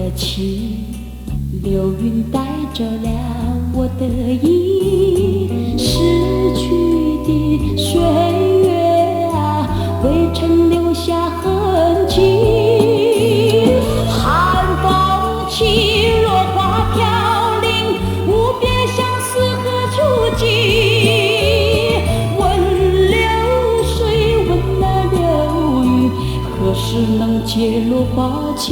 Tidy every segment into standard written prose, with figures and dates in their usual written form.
的情，流云带走了我的意，逝去的岁月啊，未曾留下痕迹。寒风起，落花飘零，无边相思何处寄？问流水，问那流云，何时能解落花期？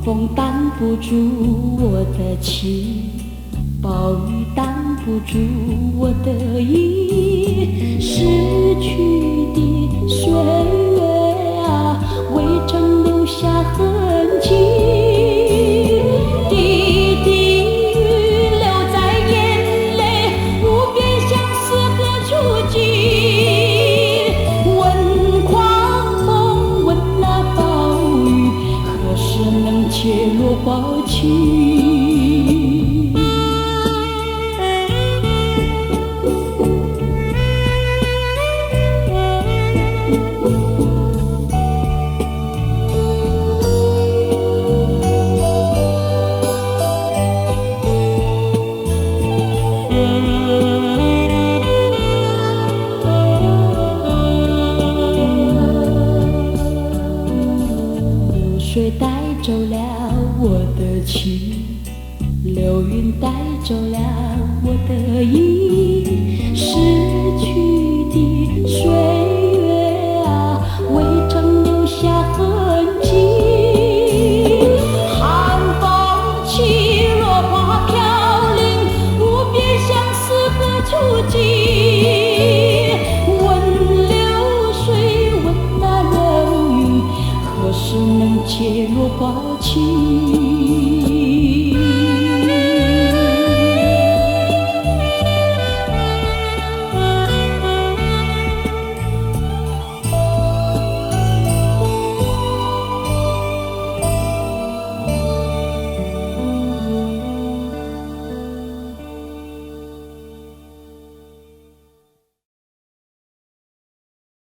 风挡不住我的情，暴雨挡不住我的意，逝去的岁月啊，未曾留下痕迹。滴滴雨流在眼泪，无边相思何处寄？问狂风，问那暴雨，何时能解落花期？流水带走了我的情，流云带走了我的意，逝去的岁月啊，未曾留下痕迹。寒风起，落花飘零，无边相思何处寄？问流水，问那流云，何时能解落花期？